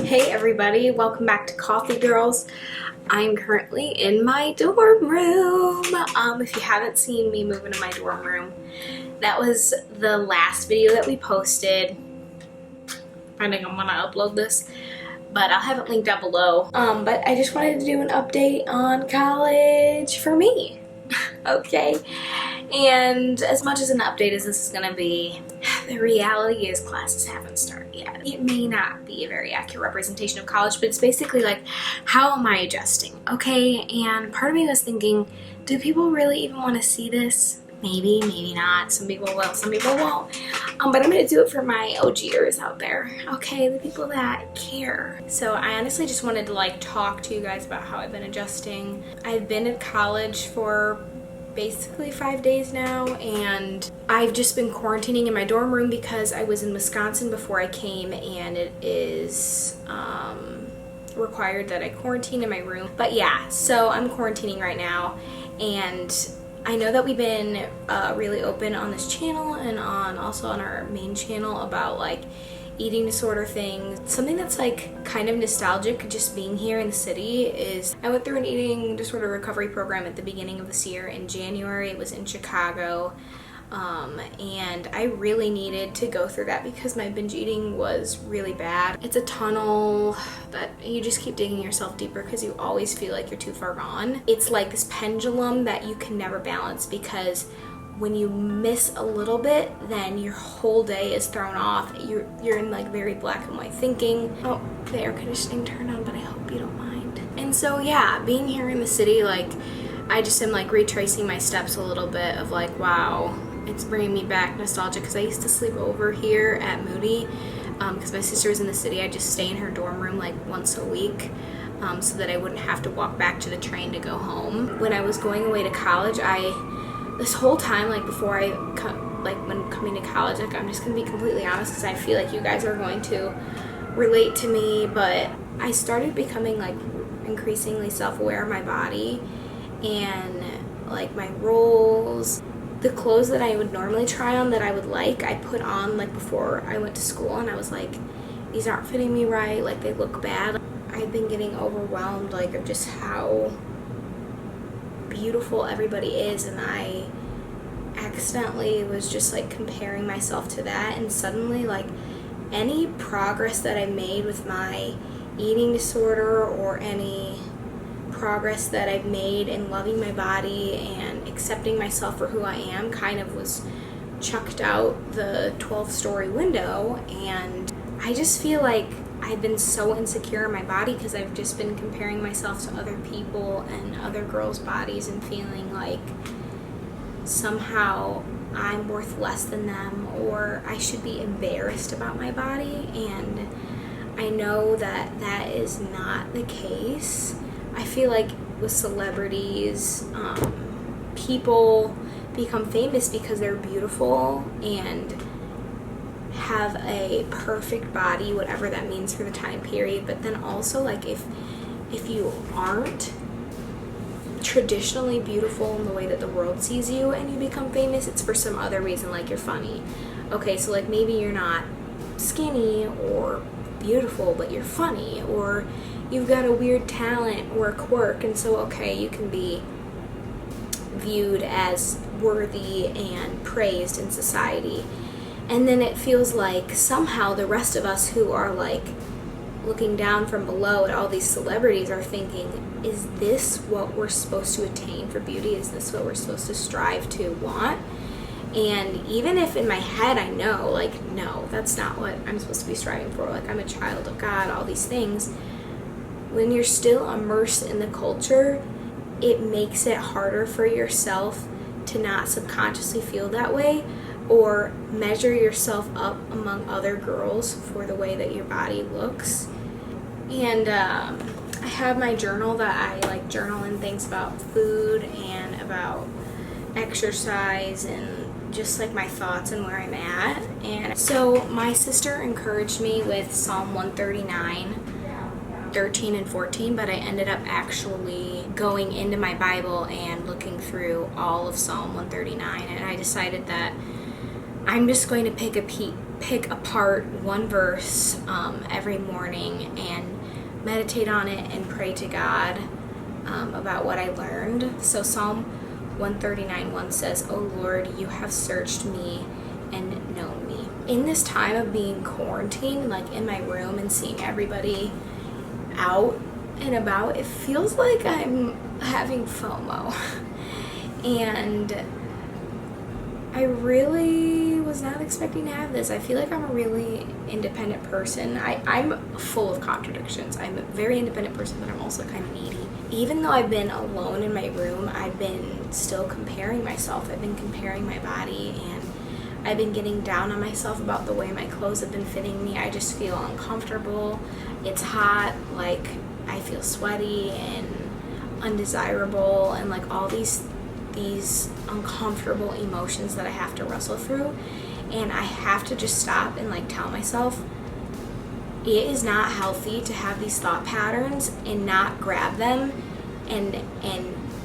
Hey everybody, welcome back to Coffee Girls. I'm currently in my dorm room. If you haven't seen me move into my dorm room, that was the last video that we posted. I think I'm gonna upload this, but I'll have it linked down below. But I just wanted to do an update on college for me. Okay, and as much as an update as this is gonna be, the reality is classes haven't started yet. It may not be a very accurate representation of college, but it's basically like, how am I adjusting? Okay, and part of me was thinking, do people really even want to see this? Maybe, maybe not. Some people will, some people won't. But I'm gonna do it for my OGers out there, okay? The people that care. So I honestly just wanted to like talk to you guys about how I've been adjusting. I've been at college for basically 5 days now, and I've just been quarantining in my dorm room because I was in Wisconsin before I came, and it is required that I quarantine in my room. But yeah, so I'm quarantining right now, and I know that we've been really open on this channel and also on our main channel about like eating disorder things. Something that's like kind of nostalgic just being here in the city is I went through an eating disorder recovery program at the beginning of this year in January. It was in Chicago, and I really needed to go through that because my binge eating was really bad. It's a tunnel that you just keep digging yourself deeper because you always feel like you're too far gone. It's like this pendulum that you can never balance, because when you miss a little bit, then your whole day is thrown off. You're in like very black and white thinking. Oh, the air conditioning turned on, but I hope you don't mind. And so yeah, being here in the city, like I just am like retracing my steps a little bit of like, wow, it's bringing me back nostalgia, because I used to sleep over here at Moody because my sister was in the city. I just stay in her dorm room like once a week so that I wouldn't have to walk back to the train to go home. When I was going away to college, this whole time, like before I when coming to college, like I'm just gonna be completely honest because I feel like you guys are going to relate to me, but I started becoming like increasingly self-aware of my body and like my roles. The clothes that I would normally try on that I would like, I put on like before I went to school, and I was like, these aren't fitting me right, like they look bad. I've been getting overwhelmed like of just how beautiful everybody is, and I accidentally was just like comparing myself to that, and suddenly like any progress that I made with my eating disorder or any progress that I've made in loving my body and accepting myself for who I am kind of was chucked out the 12-story window. And I just feel like I've been so insecure in my body because I've just been comparing myself to other people and other girls' bodies and feeling like somehow I'm worth less than them, or I should be embarrassed about my body. And I know that that is not the case. I feel like with celebrities, people become famous because they're beautiful and have a perfect body, whatever that means for the time period. But then also like if you aren't traditionally beautiful in the way that the world sees you and you become famous, it's for some other reason, like you're funny. Okay, so like maybe you're not skinny or beautiful, but you're funny, or you've got a weird talent or a quirk, and so okay, you can be viewed as worthy and praised in society. And then it feels like somehow the rest of us who are like looking down from below at all these celebrities are thinking, is this what we're supposed to attain for beauty? Is this what we're supposed to strive to want? And even if in my head I know, like, no, that's not what I'm supposed to be striving for, like I'm a child of God, all these things, when you're still immersed in the culture, it makes it harder for yourself to not subconsciously feel that way or measure yourself up among other girls for the way that your body looks. And I have my journal that I like journal in things about food and about exercise and just like my thoughts and where I'm at. And so my sister encouraged me with Psalm 139, 13 and 14, but I ended up actually going into my Bible and looking through all of Psalm 139, and I decided that I'm just going to pick a pick apart one verse every morning and meditate on it and pray to God about what I learned. So Psalm 139:1 says, "O Lord, you have searched me and known me." In this time of being quarantined, like in my room and seeing everybody out and about, it feels like I'm having FOMO. And I really was not expecting to have this. I feel like I'm a really independent person. I'm full of contradictions. I'm a very independent person, but I'm also kind of needy. Even though I've been alone in my room, I've been still comparing myself. I've been comparing my body, and I've been getting down on myself about the way my clothes have been fitting me. I just feel uncomfortable. It's hot, like I feel sweaty and undesirable, and like all these uncomfortable emotions that I have to wrestle through. And I have to just stop and like tell myself it is not healthy to have these thought patterns and not grab them and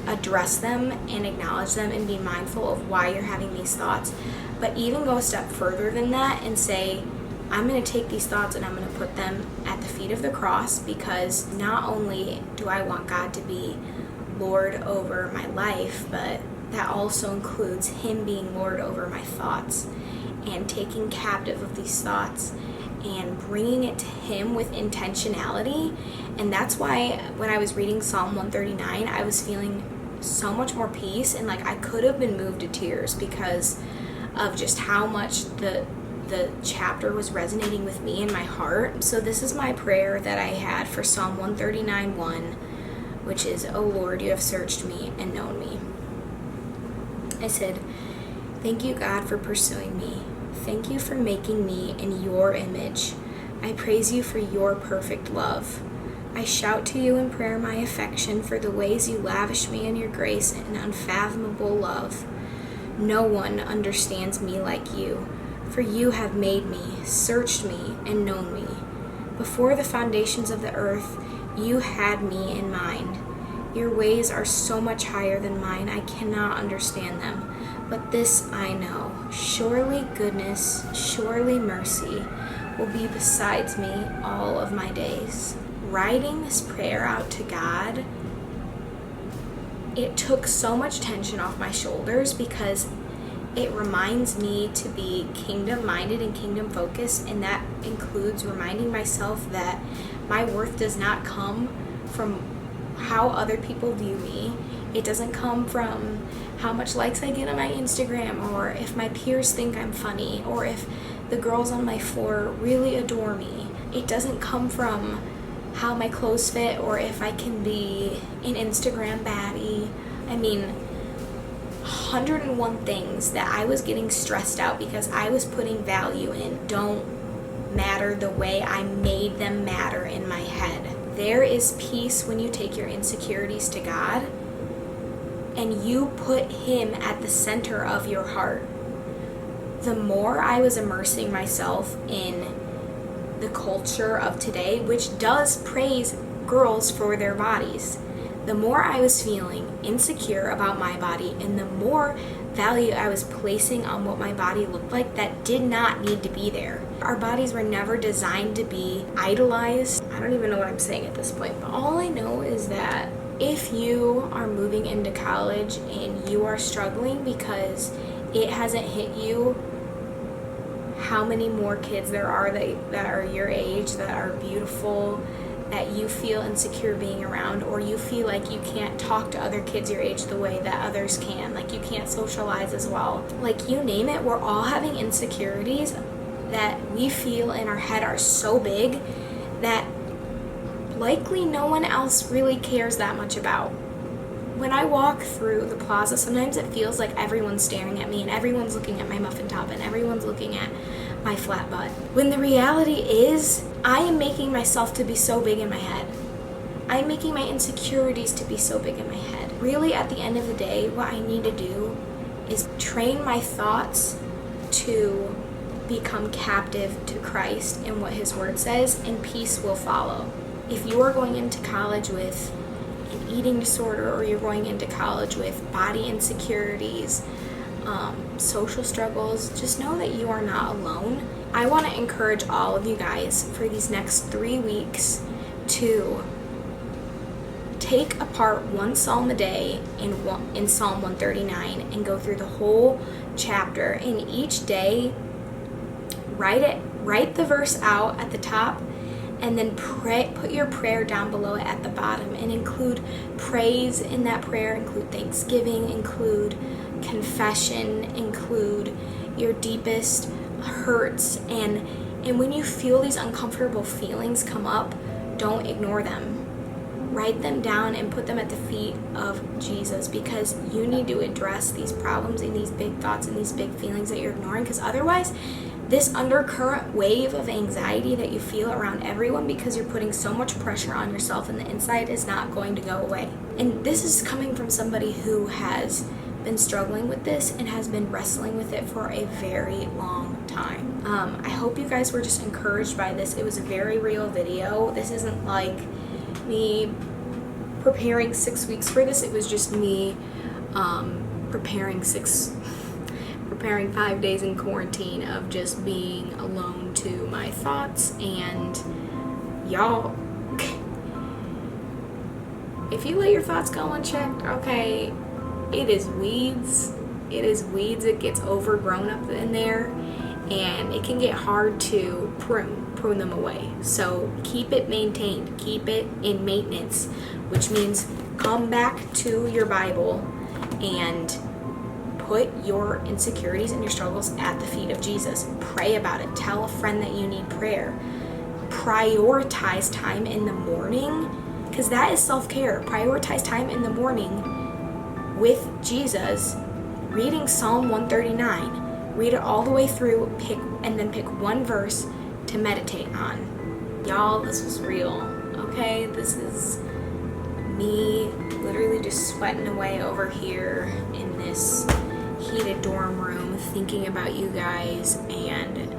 address them and acknowledge them and be mindful of why you're having these thoughts. But even go a step further than that and say, I'm going to take these thoughts and I'm going to put them at the feet of the cross, because not only do I want God to be Lord over my life, but that also includes Him being Lord over my thoughts, and taking captive of these thoughts and bringing it to Him with intentionality. And that's why when I was reading Psalm 139, I was feeling so much more peace, and like I could have been moved to tears because of just how much the chapter was resonating with me in my heart. So this is my prayer that I had for Psalm 139:1, which is, "O Lord, you have searched me and known me." I said, "Thank you, God, for pursuing me. Thank you for making me in your image. I praise you for your perfect love. I shout to you in prayer my affection for the ways you lavish me in your grace and unfathomable love. No one understands me like you, for you have made me, searched me, and known me. Before the foundations of the earth, you had me in mind. Your ways are so much higher than mine, I cannot understand them. But this I know, surely goodness, surely mercy will be besides me all of my days." Writing this prayer out to God, it took so much tension off my shoulders, because it reminds me to be kingdom-minded and kingdom-focused, and that includes reminding myself that my worth does not come from how other people view me. It doesn't come from how much likes I get on my Instagram, or if my peers think I'm funny, or if the girls on my floor really adore me. It doesn't come from how my clothes fit, or if I can be an Instagram baddie. I mean, 101 things that I was getting stressed out because I was putting value in don't matter the way I made them matter in my head. There is peace when you take your insecurities to God and you put Him at the center of your heart. The more I was immersing myself in the culture of today, which does praise girls for their bodies, the more I was feeling insecure about my body, and the more value I was placing on what my body looked like that did not need to be there. Our bodies were never designed to be idolized. I don't even know what I'm saying at this point, but all I know is that if you are moving into college and you are struggling because it hasn't hit you how many more kids there are that are your age, that are beautiful, that you feel insecure being around, or you feel like you can't talk to other kids your age the way that others can, like you can't socialize as well, like you name it, we're all having insecurities that we feel in our head are so big that likely no one else really cares that much about. When I walk through the plaza, sometimes it feels like everyone's staring at me and everyone's looking at my muffin top and everyone's looking at my flat butt. When the reality is, I am making myself to be so big in my head. I'm making my insecurities to be so big in my head. Really, at the end of the day, what I need to do is train my thoughts to become captive to Christ and what His Word says, and peace will follow. If you are going into college with an eating disorder, or you're going into college with body insecurities, social struggles, just know that you are not alone, I want to encourage all of you guys for these next 3 weeks to take apart one psalm a day in Psalm 139 and go through the whole chapter, and each day write the verse out at the top, and then put your prayer down below it at the bottom, and include praise in that prayer, include thanksgiving, include confession, include your deepest hurts, and when you feel these uncomfortable feelings come up, don't ignore them. Write them down and put them at the feet of Jesus, because you need to address these problems and these big thoughts and these big feelings that you're ignoring, because otherwise this undercurrent wave of anxiety that you feel around everyone because you're putting so much pressure on yourself and the inside is not going to go away. And this is coming from somebody who has been struggling with this and has been wrestling with it for a very long time. I hope you guys were just encouraged by this. It was a very real video. This isn't like me preparing 6 weeks for this. It was just me preparing 5 days in quarantine of just being alone to my thoughts. And y'all, if you let your thoughts go unchecked, okay, it is weeds. It gets overgrown up in there, and it can get hard to prune them away. So keep it maintained, keep it in maintenance, which means come back to your Bible and put your insecurities and your struggles at the feet of Jesus. Pray about it. Tell a friend that you need prayer. Prioritize time in the morning, because that is self-care. Prioritize time in the morning with Jesus, reading Psalm 139. Read it all the way through, pick one verse to meditate on. Y'all, this was real, okay? This is me literally just sweating away over here in this heated dorm room, thinking about you guys and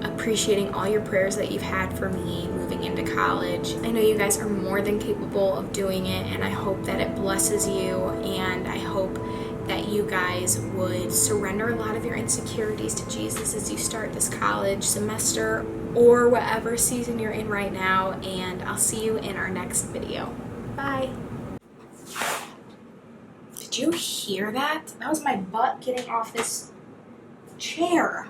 appreciating all your prayers that you've had for me moving into college. I know you guys are more than capable of doing it, and I hope that it blesses you, and I hope that you guys would surrender a lot of your insecurities to Jesus as you start this college semester or whatever season you're in right now, and I'll see you in our next video. Bye. Did you hear that? That was my butt getting off this chair.